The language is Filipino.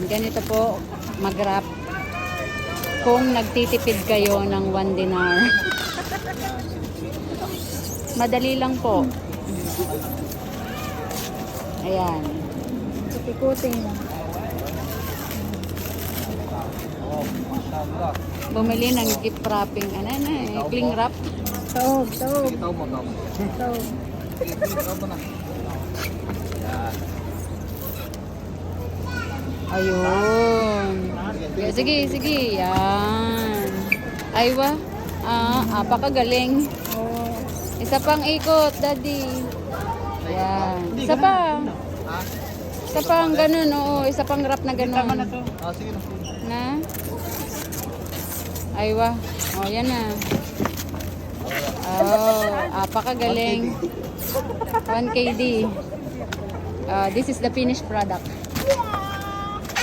Ganito po mag-wrap kung nagtitipid kayo ng 1 dinar. Madali lang po. Ayan. Ikutin. Bumili ng gift wrapping. Ano na eh, cling wrap. Taob, taob. Taob. Ayun. Sige, sige. Yan. Aywa. Apakagaling. Oh. Isa pang ikot, daddy. Yan. Isa pa. Isa pang ganun, oo. Isa pang wrap na ganun. Sige na. Na? Aywa. Oh, yan na. Oh, apakagaling. 1 KD. This is the finished product.